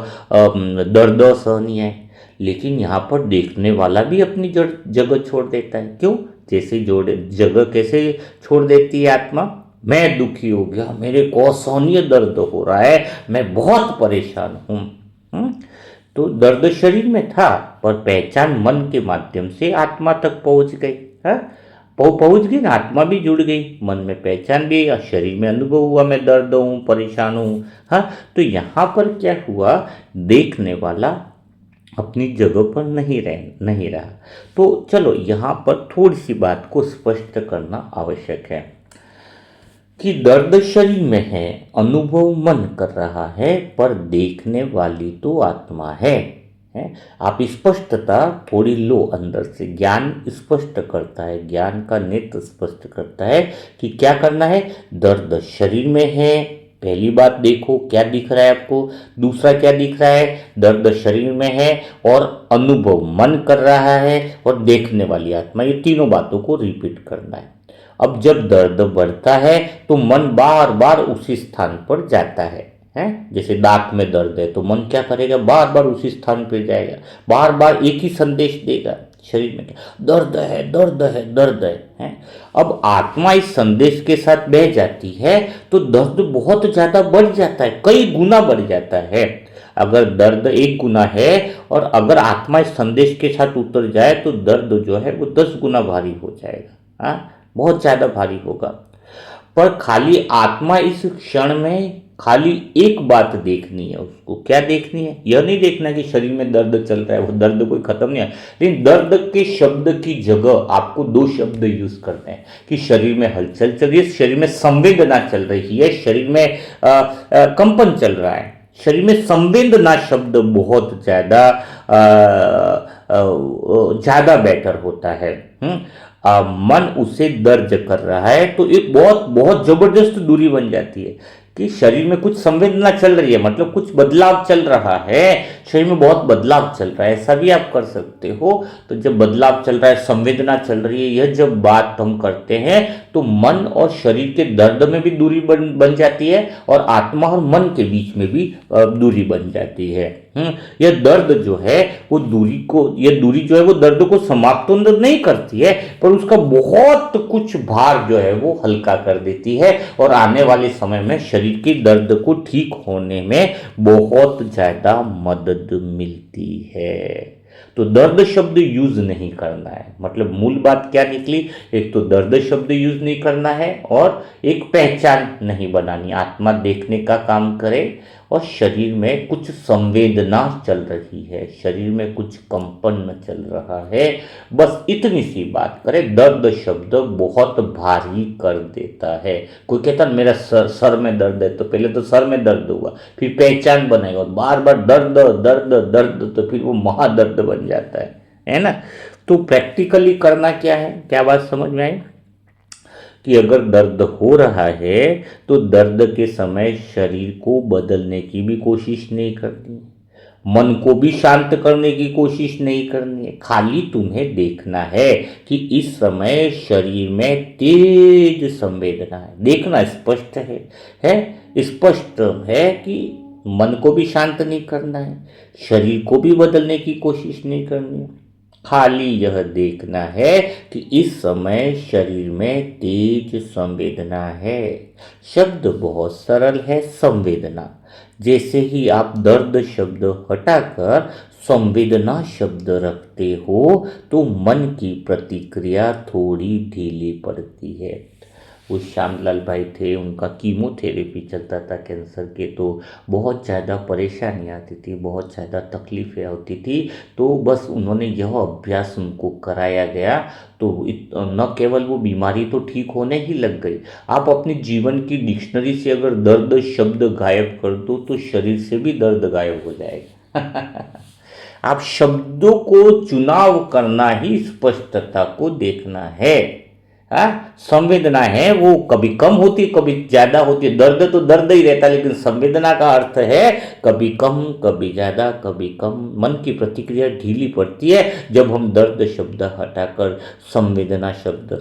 दर्द असहनीय है। लेकिन यहाँ पर देखने वाला भी अपनी जगह छोड़ देता है। क्यों? जैसे जोड़े जगह कैसे छोड़ देती है आत्मा, मैं दुखी हो गया, मेरे को असहनीय दर्द हो रहा है, मैं बहुत परेशान हूँ। तो दर्द शरीर में था पर पहचान मन के माध्यम से आत्मा तक पहुंच गई है। पहुंच गई ना, आत्मा भी जुड़ गई, मन में पहचान भी, और शरीर में अनुभव हुआ मैं दर्द हूँ, परेशान हूँ। हाँ, तो यहाँ पर क्या हुआ, देखने वाला अपनी जगह पर नहीं रहा। तो चलो यहाँ पर थोड़ी सी बात को स्पष्ट करना आवश्यक है कि दर्द शरीर में है, अनुभव मन कर रहा है, पर देखने वाली तो आत्मा है। आप स्पष्टता थोड़ी लो अंदर से, ज्ञान स्पष्ट करता है, ज्ञान का नेत्र स्पष्ट करता है कि क्या करना है। दर्द शरीर में है, पहली बात देखो क्या दिख रहा है आपको। दूसरा क्या दिख रहा है, दर्द शरीर में है और अनुभव मन कर रहा है और देखने वाली आत्मा, ये तीनों बातों को रिपीट करना है। अब जब दर्द बढ़ता है तो मन बार बार उसी स्थान पर जाता है। जैसे दांत में दर्द है तो मन क्या करेगा, बार बार उसी स्थान पर जाएगा, बार बार एक ही संदेश देगा शरीर में, दर्द है दर्द है दर्द है। अब आत्मा इस संदेश के साथ बह जाती है तो दर्द बहुत ज्यादा बढ़ जाता है, कई गुना बढ़ जाता है। अगर दर्द 1 गुना है और अगर आत्मा इस संदेश के साथ उतर जाए तो दर्द जो है वो 10 गुना भारी हो जाएगा। बहुत ज्यादा भारी होगा। पर खाली आत्मा इस क्षण में खाली एक बात देखनी है उसको। क्या देखनी है? यह नहीं देखना कि शरीर में दर्द चल रहा है, वो दर्द कोई खत्म नहीं है, लेकिन दर्द के शब्द की जगह आपको 2 शब्द यूज करते हैं कि शरीर में हलचल चल रही है, शरीर में संवेदना चल रही है, शरीर में कंपन चल रहा है। शरीर में संवेदना शब्द बहुत ज्यादा बेटर होता है। मन उसे दर्ज कर रहा है तो एक बहुत बहुत जबरदस्त दूरी बन जाती है कि शरीर में कुछ संवेदना चल रही है, मतलब कुछ बदलाव चल रहा है, शरीर में बहुत बदलाव चल रहा है, ऐसा भी आप कर सकते हो। तो जब बदलाव चल रहा है, संवेदना चल रही है, यह जब बात हम करते हैं तो मन और शरीर के दर्द में भी दूरी बन जाती है और आत्मा और मन के बीच में भी दूरी बन जाती है। यह दर्द जो है वो यह दूरी जो है वो दर्द को समाप्त तो नहीं करती है, पर उसका बहुत कुछ भार जो है वो हल्का कर देती है और आने वाले समय में शरीर के दर्द को ठीक होने में बहुत ज्यादा मदद मिलती है। तो दर्द शब्द यूज नहीं करना है, मतलब मूल बात क्या निकली, एक तो दर्द शब्द यूज नहीं करना है और एक पहचान नहीं बनानी। आत्मा देखने का काम करे और शरीर में कुछ संवेदना चल रही है, शरीर में कुछ कंपन चल रहा है। बस इतनी सी बात करें, दर्द शब्द बहुत भारी कर देता है। कोई कहता मेरा सर में दर्द है, तो पहले तो सर में दर्द हुआ, फिर पहचान बनेगा, बार बार दर्द दर्द दर्द, तो फिर वो महादर्द बन जाता है ना। तो प्रैक्टिकली करना क्या है, क्या बात समझ में आई कि अगर दर्द हो रहा है तो दर्द के समय शरीर को बदलने की भी कोशिश नहीं करनी है, मन को भी शांत करने की कोशिश नहीं करनी है। खाली तुम्हें देखना है कि इस समय शरीर में तेज संवेदना है, देखना स्पष्ट है स्पष्ट है कि मन को भी शांत नहीं करना है, शरीर को भी बदलने की कोशिश नहीं करनी है। खाली यह देखना है कि इस समय शरीर में तेज संवेदना है। शब्द बहुत सरल है, संवेदना। जैसे ही आप दर्द शब्द हटाकर संवेदना शब्द रखते हो तो मन की प्रतिक्रिया थोड़ी ढीली पड़ती है। वो श्यामलाल भाई थे, उनका कीमोथेरेपी चलता था कैंसर के, तो बहुत ज़्यादा परेशानी आती थी, बहुत ज़्यादा तकलीफ़ें होती थी। तो बस उन्होंने यह अभ्यास उनको कराया गया, तो न केवल वो बीमारी तो ठीक होने ही लग गई। आप अपनी जीवन की डिक्शनरी से अगर दर्द शब्द गायब कर दो तो शरीर से भी दर्द गायब हो जाएगा। आप शब्दों को चुनाव करना ही स्पष्टता को देखना है। संवेदना है वो कभी कम होती कभी ज्यादा होती है, दर्द तो दर्द ही रहता है, लेकिन संवेदना का अर्थ है कभी कम कभी ज्यादा कभी कम। मन की प्रतिक्रिया ढीली पड़ती है जब हम दर्द शब्द हटाकर संवेदना शब्द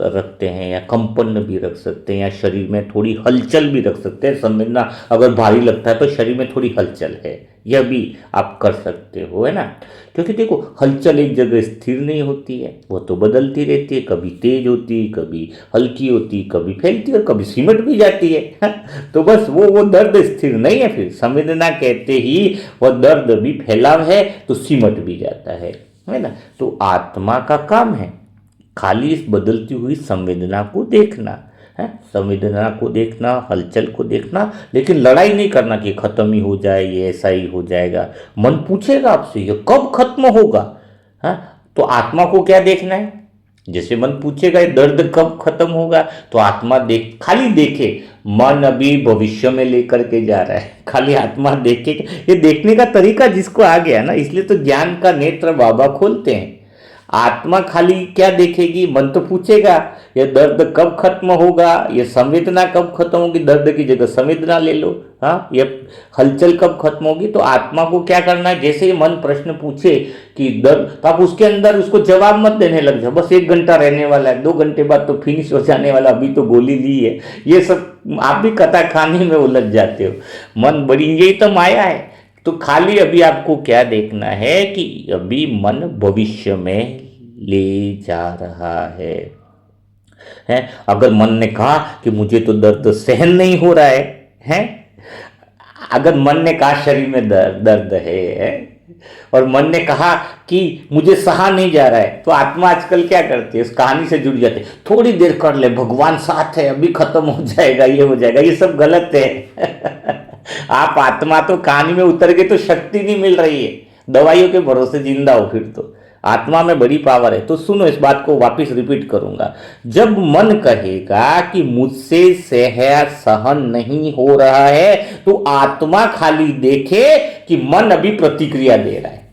रखते हैं, या कंपन भी रख सकते हैं, या शरीर में थोड़ी हलचल भी रख सकते हैं। संवेदना अगर भारी लगता है तो शरीर में थोड़ी हलचल है, यह भी आप कर सकते हो, है ना। क्योंकि देखो हलचल एक जगह स्थिर नहीं होती है, वो तो बदलती रहती है, कभी तेज होती, कभी हल्की होती, कभी फैलती और कभी सिमट भी जाती है। तो बस वो दर्द स्थिर नहीं है। फिर संवेदना कहते ही वह दर्द भी फैलाव है तो सिमट भी जाता है ना। तो आत्मा का काम है खाली इस बदलती हुई संवेदना को देखना है, संवेदना को देखना, हलचल को देखना, लेकिन लड़ाई नहीं करना कि खत्म ही हो जाए, ये ऐसा ही हो जाएगा। मन पूछेगा आपसे ये कब खत्म होगा, है तो आत्मा को क्या देखना है। जैसे मन पूछेगा ये दर्द कब खत्म होगा, तो आत्मा खाली देखे, मन अभी भविष्य में लेकर के जा रहा है, खाली आत्मा देखे। ये देखने का तरीका जिसको आ गया ना, इसलिए तो ज्ञान का नेत्र बाबा खोलते हैं। आत्मा खाली क्या देखेगी, मन तो पूछेगा ये दर्द कब खत्म होगा, ये संवेदना कब खत्म होगी, दर्द की जगह संवेदना ले लो, हाँ ये हलचल कब खत्म होगी। तो आत्मा को क्या करना है, जैसे ही मन प्रश्न पूछे कि दर्द, तो आप उसके अंदर उसको जवाब मत देने लग जाओ, बस 1 घंटा रहने वाला है, 2 घंटे बाद तो फिनिश हो जाने वाला, अभी तो गोली ली है, ये सब आप भी कथा खाने में उलझ जाते हो। मन बड़ी, यही तो माया है। तो खाली अभी आपको क्या देखना है कि अभी मन भविष्य में ले जा रहा है। अगर मन ने कहा कि मुझे तो दर्द सहन नहीं हो रहा है, अगर मन ने कहा शरीर में दर्द है और मन ने कहा कि मुझे सहा नहीं जा रहा है, तो आत्मा आजकल क्या करती है, उस कहानी से जुड़ जाते, थोड़ी देर कर ले, भगवान साथ है, अभी खत्म हो जाएगा, ये हो जाएगा। ये सब गलत है। आप आत्मा तो कहानी में उतर के तो शक्ति नहीं मिल रही है, दवाइयों के भरोसे जिंदा हो। फिर तो आत्मा में बड़ी पावर है। तो सुनो, इस बात को वापस रिपीट करूंगा। जब मन कहेगा कि मुझसे सहन नहीं हो रहा है, तो आत्मा खाली देखे कि मन अभी प्रतिक्रिया दे रहा है।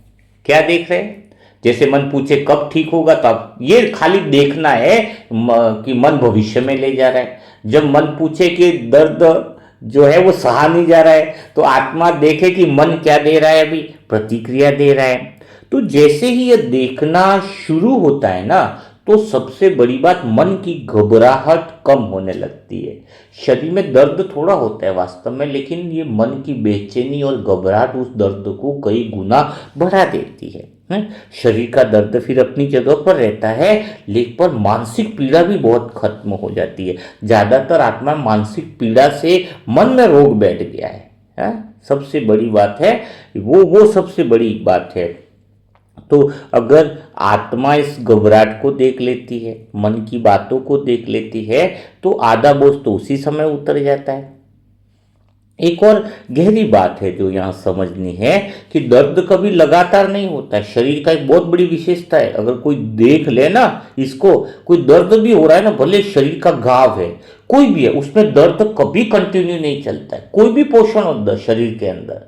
क्या देख रहे हैं, जैसे मन पूछे कब ठीक होगा, तो आप ये खाली देखना है कि मन भविष्य में ले जा रहा है। जब मन पूछे कि दर्द जो है वो सहा नहीं जा रहा है, तो आत्मा देखे कि मन क्या दे रहा है, अभी प्रतिक्रिया दे रहा है। तो जैसे ही ये देखना शुरू होता है ना, तो सबसे बड़ी बात, मन की घबराहट कम होने लगती है। शरीर में दर्द थोड़ा होता है वास्तव में, लेकिन ये मन की बेचैनी और घबराहट उस दर्द को कई गुना बढ़ा देती है। शरीर का दर्द फिर अपनी जगह पर रहता है, लेकिन मानसिक पीड़ा भी बहुत खत्म हो जाती है। ज्यादातर आत्मा मानसिक पीड़ा से मन में रोग बैठ गया है। सबसे बड़ी बात है वो सबसे बड़ी बात है। तो अगर आत्मा इस घबराहट को देख लेती है, मन की बातों को देख लेती है, तो आधा बोझ तो उसी समय उतर जाता है। एक और गहरी बात है जो यहाँ समझनी है कि दर्द कभी लगातार नहीं होता है। शरीर का एक बहुत बड़ी विशेषता है, अगर कोई देख ले ना इसको, कोई दर्द भी हो रहा है ना, भले शरीर का घाव है कोई भी है, उसमें दर्द कभी कंटिन्यू नहीं चलता है। कोई भी पोषण होता है शरीर के अंदर,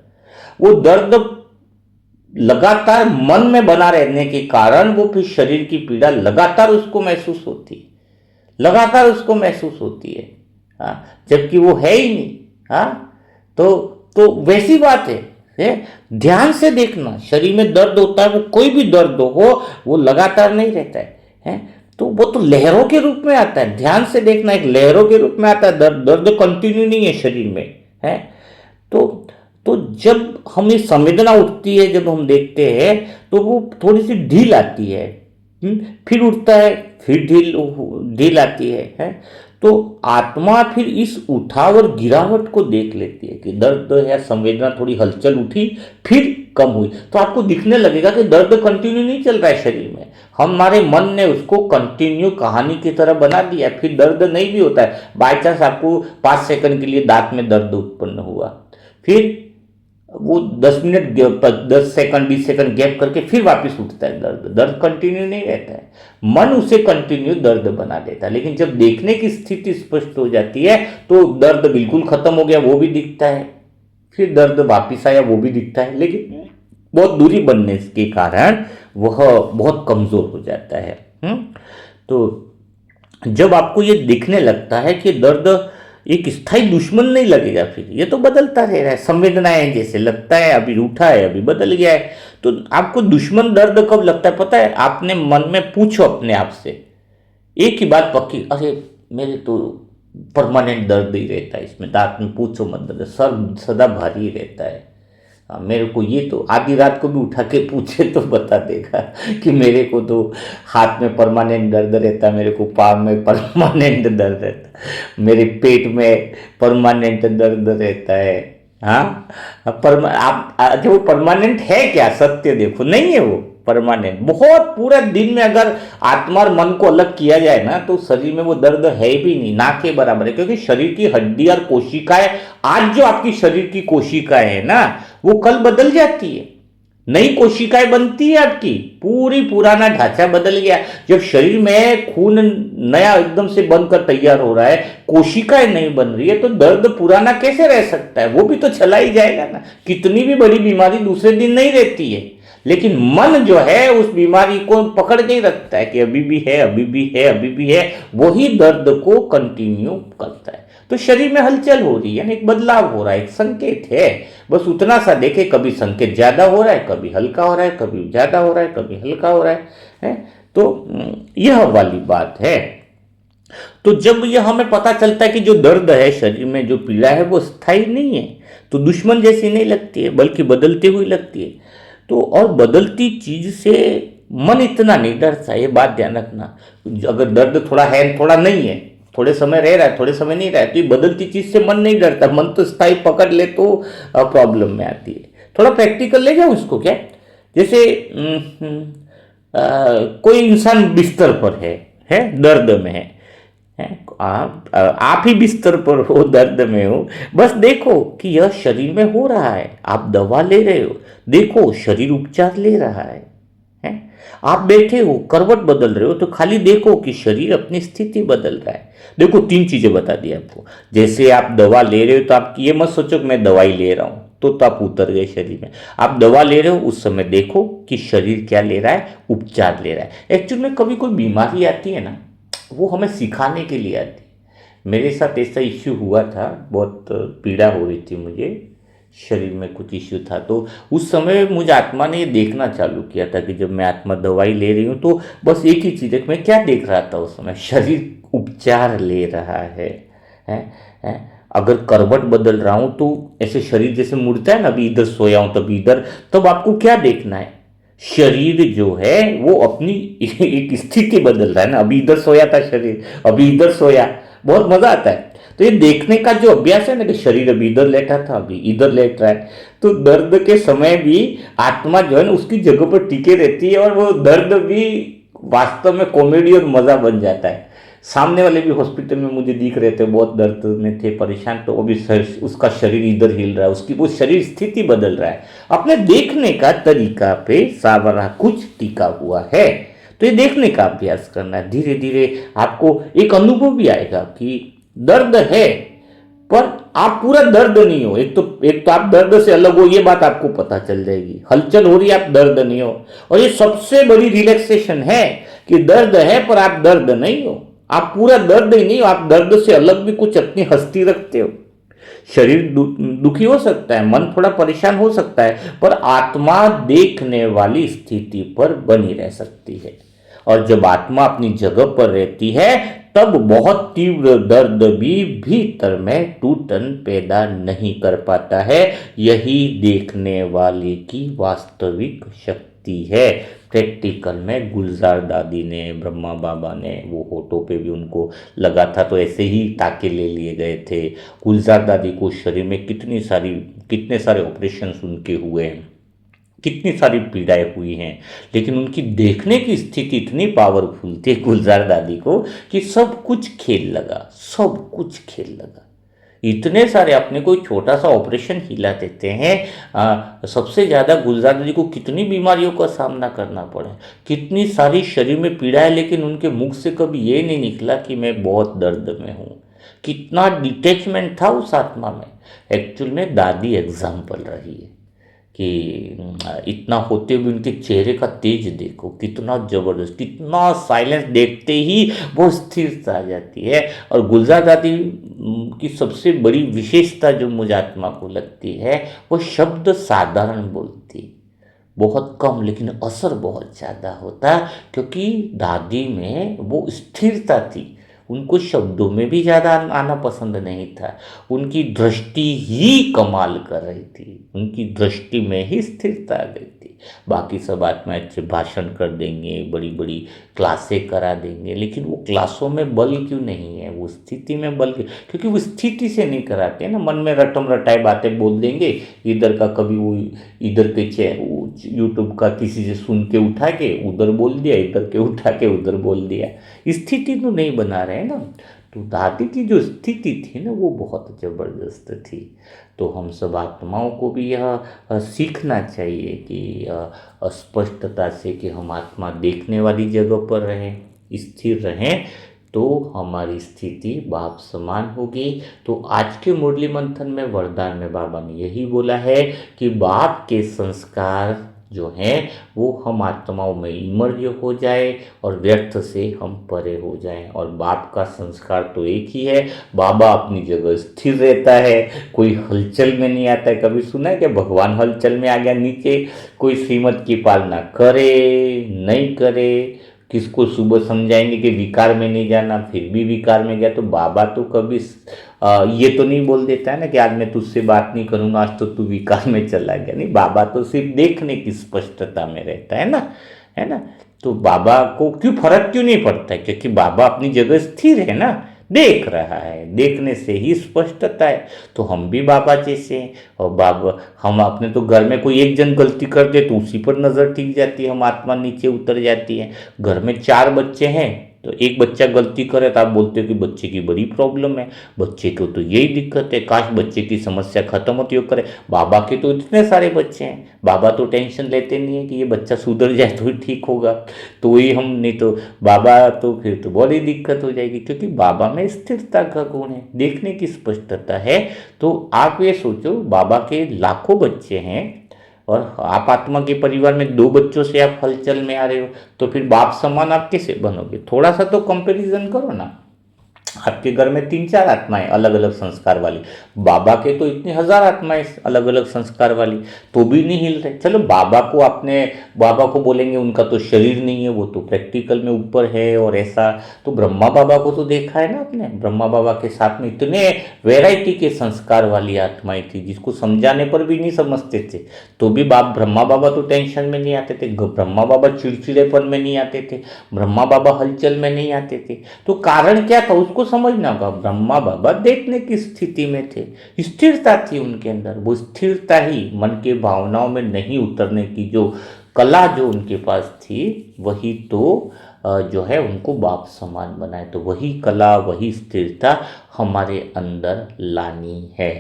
वो दर्द लगातार मन में बना रहने के कारण वो फिर शरीर की पीड़ा लगातार उसको महसूस होती है, लगातार उसको महसूस होती है। हाँ, जबकि वो है ही नहीं। हाँ, तो वैसी बात है, ध्यान से देखना। शरीर में दर्द होता है, वो कोई भी दर्द हो वो लगातार नहीं रहता है, तो वो तो लहरों के रूप में आता है। ध्यान से देखना, एक लहरों के रूप में आता है दर्द। दर्द कंटिन्यू नहीं है शरीर में, है। तो तो जब हमें संवेदना उठती है, जब हम देखते हैं तो वो थोड़ी सी ढील आती है, फिर उठता है, फिर ढील आती है। तो आत्मा फिर इस उठाव और गिरावट को देख लेती है कि दर्द या संवेदना थोड़ी हलचल उठी फिर कम हुई, तो आपको दिखने लगेगा कि दर्द कंटिन्यू नहीं चल रहा है शरीर में। हमारे मन ने उसको कंटिन्यू कहानी की तरह बना दिया, फिर दर्द नहीं भी होता है। बाई चांस आपको 5 सेकंड के लिए दांत में दर्द उत्पन्न हुआ, फिर वो 10 मिनट 10 सेकंड 20 सेकंड गैप करके फिर वापस उठता है दर्द। दर्द कंटिन्यू नहीं रहता है, मन उसे कंटिन्यू दर्द बना देता है। लेकिन जब देखने की स्थिति स्पष्ट हो जाती है तो दर्द बिल्कुल खत्म हो गया वो भी दिखता है, फिर दर्द वापिस आया वो भी दिखता है, लेकिन बहुत दूरी बनने के कारण वह बहुत कमजोर हो जाता है। तो जब आपको ये दिखने लगता है कि दर्द एक स्थायी दुश्मन नहीं लगेगा, फिर ये तो बदलता रह रहा है। संवेदनाएं जैसे लगता है अभी रूठा है अभी बदल गया है, तो आपको दुश्मन दर्द कब लगता है पता है? आपने मन में पूछो अपने आप से, एक ही बात पक्की, अरे मेरे तो परमानेंट दर्द ही रहता है इसमें, दांत में पूछो मत, दर्द सर सदा भारी रहता है। मेरे को ये तो आधी रात को भी उठा के पूछे तो बता देगा कि मेरे को तो हाथ में परमानेंट दर्द रहता है, मेरे को पाँव में परमानेंट दर्द रहता है, मेरे पेट में परमानेंट दर्द रहता है। हाँ, आप जो परमानेंट है क्या? सत्य देखो, नहीं है वो परमानेंट। बहुत पूरा दिन में अगर आत्मा और मन को अलग किया जाए ना तो शरीर में वो दर्द है भी नहीं, ना के बराबर है। क्योंकि शरीर की हड्डी और कोशिकाएं, आज जो आपकी शरीर की कोशिकाएं है ना वो कल बदल जाती है, नई कोशिकाएं बनती है आपकी, पूरी पुराना ढांचा बदल गया। जब शरीर में खून नया एकदम से बनकर तैयार हो रहा है, कोशिकाएं नहीं बन रही है, तो दर्द पुराना कैसे रह सकता है? वो भी तो चला ही जाएगा ना। कितनी भी बड़ी बीमारी दूसरे दिन नहीं रहती है, लेकिन मन जो है उस बीमारी को पकड़ के ही रखता है कि अभी भी है, अभी भी है, अभी भी है, वही दर्द को कंटिन्यू करता है। तो शरीर में हलचल हो रही है, यानी एक बदलाव हो रहा है, एक संकेत है। बस उतना सा देखे, कभी संकेत ज्यादा हो रहा है, कभी हल्का हो रहा है, कभी ज्यादा हो रहा है, कभी हल्का हो रहा है। तो यह वाली बात है। तो जब यह हमें पता चलता है कि जो दर्द है शरीर में, जो पीड़ा है, वो स्थायी नहीं है, तो दुश्मन जैसी नहीं लगती है, बल्कि बदलती हुई लगती है। तो और बदलती चीज से मन इतना नहीं डरता, ये बात ध्यान रखना। अगर दर्द थोड़ा है थोड़ा नहीं है, थोड़े समय रह रहा है थोड़े समय नहीं रहा है, तो ये बदलती चीज से मन नहीं डरता। मन तो स्थायी पकड़ ले तो प्रॉब्लम में आती है। थोड़ा प्रैक्टिकल ले जाओ उसको। क्या? जैसे कोई इंसान बिस्तर पर है दर्द में है, आप ही बिस्तर पर हो, दर्द में हो, बस देखो कि यह शरीर में हो रहा है। आप दवा ले रहे हो, देखो शरीर उपचार ले रहा है। आप बैठे हो, करवट बदल रहे हो, तो खाली देखो कि शरीर अपनी स्थिति बदल रहा है। देखो 3 चीजें बता दी आपको। जैसे आप दवा ले रहे हो तो आप ये मत सोचो कि मैं दवाई ले रहा हूं, तो आप उतर गए शरीर में। आप दवा ले रहे हो, उस समय देखो कि शरीर क्या ले रहा है, उपचार ले रहा है। एक्चुअली में कभी कोई बीमारी आती है ना, वो हमें सिखाने के लिए आती है। मेरे साथ ऐसा इश्यू हुआ था, बहुत पीड़ा हो रही थी मुझे, शरीर में कुछ इश्यू था। तो उस समय मुझे आत्मा ने ये देखना चालू किया था कि जब मैं आत्मा दवाई ले रही हूँ तो बस एक ही चीज़ है, मैं क्या देख रहा था उस समय, शरीर उपचार ले रहा है। अगर करवट बदल रहा हूँ तो ऐसे शरीर जैसे मुड़ता है ना, अभी इधर सोया हूँ तभी इधर, तब आपको क्या देखना है? शरीर जो है वो अपनी एक स्थिति बदल रहा है ना। अभी इधर सोया था शरीर, अभी इधर सोया, बहुत मजा आता है। तो ये देखने का जो अभ्यास है ना कि शरीर अभी इधर लेटा था अभी इधर लेट रहा है, तो दर्द के समय भी आत्मा जो है ना उसकी जगह पर टिके रहती है और वो दर्द भी वास्तव में कॉमेडी और मज़ा बन जाता है। सामने वाले भी हॉस्पिटल में मुझे दिख रहे थे, बहुत दर्द में थे, परेशान, तो वो भी उसका शरीर इधर हिल रहा है, उसकी वो शरीर स्थिति बदल रहा है। अपने देखने का तरीका पे सारा कुछ टिका हुआ है। तो ये देखने का अभ्यास करना है। धीरे धीरे आपको एक अनुभव भी आएगा कि दर्द है, पर आप पूरा दर्द नहीं हो। एक तो आप दर्द से अलग हो, ये बात आपको पता चल जाएगी। हलचल हो रही है, आप दर्द नहीं हो। और ये सबसे बड़ी रिलैक्सेशन है कि दर्द है पर आप दर्द नहीं हो। आप पूरा दर्द ही नहीं हो, आप दर्द से अलग भी कुछ अपनी हस्ती रखते हो। शरीर दुखी हो सकता है, मन थोड़ा परेशान हो सकता है, पर आत्मा देखने वाली स्थिति पर बनी रह सकती है। और जब आत्मा अपनी जगह पर रहती है, तब बहुत तीव्र दर्द भी भीतर में टूटन पैदा नहीं कर पाता है। यही देखने वाले की वास्तविक शक्ति है। प्रैक्टिकल में गुलजार दादी ने, ब्रह्मा बाबा ने, वो होठों पे भी उनको लगा था तो ऐसे ही टाके ले लिए गए थे। गुलजार दादी को शरीर में कितने सारे ऑपरेशन उनके हुए हैं, कितनी सारी पीड़ाएं हुई हैं, लेकिन उनकी देखने की स्थिति इतनी पावरफुल थी गुलजार दादी को कि सब कुछ खेल लगा, सब कुछ खेल लगा। इतने सारे, अपने कोई छोटा सा ऑपरेशन हिला देते हैं। सबसे ज़्यादा गुलजार दादी को कितनी बीमारियों का सामना करना पड़ा, कितनी सारी शरीर में पीड़ा है, लेकिन उनके मुख से कभी ये नहीं निकला कि मैं बहुत दर्द में हूँ। कितना डिटैचमेंट था उस आत्मा में। एक्चुअल में दादी एग्जाम्पल रही है कि इतना होते हुए उनके चेहरे का तेज देखो, कितना जबरदस्त, कितना साइलेंस, देखते ही वो स्थिरता आ जाती है। और गुलजार दादी की सबसे बड़ी विशेषता जो मुझे आत्मा को लगती है, वो शब्द साधारण बोलती, बहुत कम, लेकिन असर बहुत ज़्यादा होता, क्योंकि दादी में वो स्थिरता थी। उनको शब्दों में भी ज़्यादा आना पसंद नहीं था। उनकी दृष्टि ही कमाल कर रही थी, उनकी दृष्टि में ही स्थिरता आ गई थी। बाकी सब आत्मा अच्छे भाषण कर देंगे, बड़ी बड़ी क्लासें करा देंगे, लेकिन वो क्लासों में बल क्यों नहीं है, वो स्थिति में बल क्यों? क्योंकि वो स्थिति से नहीं कराते ना, मन में रटम रटाए बातें बोल देंगे। इधर का कभी वो इधर के यूट्यूब का किसी से सुन के उठा के उधर बोल दिया, इधर के उठा के उधर बोल दिया। स्थिति तो नहीं बना रहे ना। तो दादी की जो स्थिति थी ना, वो बहुत ज़बरदस्त थी। तो हम सब आत्माओं को भी यह सीखना चाहिए कि स्पष्टता से कि हम आत्मा देखने वाली जगह पर रहें, स्थिर रहें, तो हमारी स्थिति बाप समान होगी। तो आज के मुरली मंथन में वरदान में बाबा ने यही बोला है कि बाप के संस्कार जो हैं वो हम आत्माओं में इमर्ज हो जाए और व्यर्थ से हम परे हो जाएं। और बाप का संस्कार तो एक ही है, बाबा अपनी जगह स्थिर रहता है, कोई हलचल में नहीं आता है। कभी सुना है कि भगवान हलचल में आ गया नीचे, कोई श्रीमत की पालना करे नहीं करे, किसको सुबह समझाएंगे कि विकार में नहीं जाना, फिर भी विकार में गया। तो बाबा तो कभी ये तो नहीं बोल देता है ना कि आज मैं तुझसे बात नहीं करूँगा, आज तो तू विकार में चला गया। नहीं, बाबा तो सिर्फ देखने की स्पष्टता में रहता है ना, है ना। तो बाबा को फर्क क्यों नहीं पड़ता है? क्योंकि बाबा अपनी जगह स्थिर है ना, देख रहा है, देखने से ही स्पष्टता है। तो हम भी बाबा जैसे हैं। और बाबा, हम अपने तो घर में कोई एक जन गलती कर दे तो उसी पर नज़र टिक जाती है, हम आत्मा नीचे उतर जाती है। घर में 4 बच्चे हैं तो एक बच्चा गलती करे तो आप बोलते हो कि बच्चे की बड़ी प्रॉब्लम है, बच्चे को तो यही दिक्कत है, काश बच्चे की समस्या खत्म होती हो करे। बाबा के तो इतने सारे बच्चे हैं, बाबा तो टेंशन लेते नहीं है कि ये बच्चा सुधर जाए तो ही ठीक होगा। तो वही हम, नहीं तो बाबा तो फिर तो बड़ी दिक्कत हो जाएगी, क्योंकि बाबा में स्थिरता का गुण है, देखने की स्पष्टता है। तो आप ये सोचो, बाबा के लाखों बच्चे हैं और आप आत्मा के परिवार में 2 बच्चों से आप हलचल में आ रहे हो, तो फिर बाप समान आप कैसे बनोगे? थोड़ा सा तो कंपैरिजन करो ना। आपके घर में 3-4 आत्माएं अलग अलग संस्कार वाली, बाबा के तो इतनी 1000 आत्माएं अलग अलग संस्कार वाली, तो भी नहीं हिल रहे। चलो बाबा को बोलेंगे उनका तो शरीर नहीं है, वो तो प्रैक्टिकल में ऊपर है और ऐसा। तो ब्रह्मा बाबा को तो देखा है ना आपने, ब्रह्मा बाबा के साथ में इतने वैरायटी के संस्कार वाली आत्माएं थी जिसको समझाने पर भी नहीं समझते थे, तो भी ब्रह्मा बाबा तो टेंशन में नहीं आते थे, ब्रह्मा बाबा चिड़चिड़ेपन में नहीं आते थे, ब्रह्मा बाबा हलचल में नहीं आते थे। तो कारण क्या था उसको समझना होगा। ब्रह्मा बाबा देखने की स्थिति में थे, स्थिरता थी उनके अंदर। वो स्थिरता ही मन के भावनाओं में नहीं उतरने की जो कला जो उनके पास थी, वही तो जो है उनको बाप समान बनाए। तो वही कला, वही स्थिरता हमारे अंदर लानी है।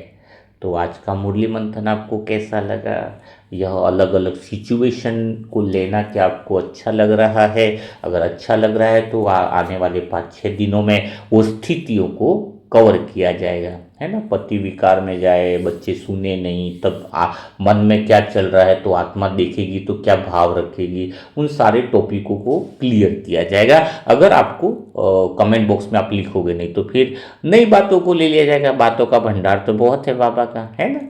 तो आज का मुरली मंथन आपको कैसा लगा? यह अलग अलग सिचुएशन को लेना क्या आपको अच्छा लग रहा है? अगर अच्छा लग रहा है तो आने वाले 5-6 दिनों में वो स्थितियों को कवर किया जाएगा, है ना। पति विकार में जाए, बच्चे सुने नहीं, तब मन में क्या चल रहा है तो आत्मा देखेगी तो क्या भाव रखेगी, उन सारे टॉपिकों को क्लियर किया जाएगा। अगर आपको कमेंट बॉक्स में आप लिखोगे नहीं तो फिर नई बातों को ले लिया जाएगा। बातों का भंडार तो बहुत है बाबा का, है ना।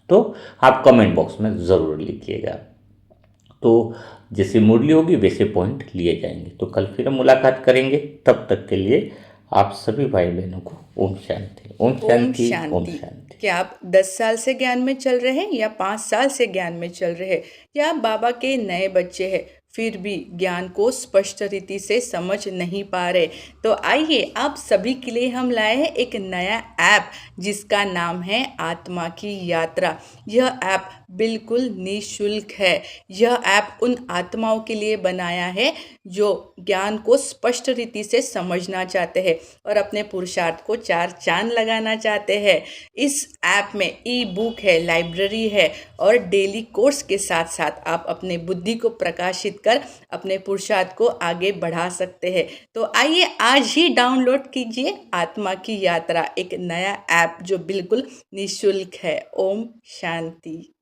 तो आप कमेंट बॉक्स में ज़रूर लिखिएगा। तो जैसे मुरली होगी वैसे पॉइंट लिए जाएंगे। तो कल फिर हम मुलाकात करेंगे, तब तक के लिए आप सभी भाई बहनों को ओम शांति, ओम ओम शांति, ओम शांति। शांति। क्या आप 10 साल से ज्ञान में चल रहे हैं या 5 साल से ज्ञान में चल रहे हैं, या आप बाबा के नए बच्चे हैं फिर भी ज्ञान को स्पष्ट रीति से समझ नहीं पा रहे, तो आइए आप सभी के लिए हम लाए हैं एक नया ऐप जिसका नाम है आत्मा की यात्रा। यह ऐप बिल्कुल निःशुल्क है। यह ऐप उन आत्माओं के लिए बनाया है जो ज्ञान को स्पष्ट रीति से समझना चाहते हैं और अपने पुरुषार्थ को 4 चांद लगाना चाहते हैं। इस ऐप में ई बुक है, लाइब्रेरी है और डेली कोर्स के साथ साथ आप अपने बुद्धि को प्रकाशित कर अपने पुरुषार्थ को आगे बढ़ा सकते हैं। तो आइए आज ही डाउनलोड कीजिए आत्मा की यात्रा, एक नया ऐप जो बिल्कुल निःशुल्क है। ओम शांति।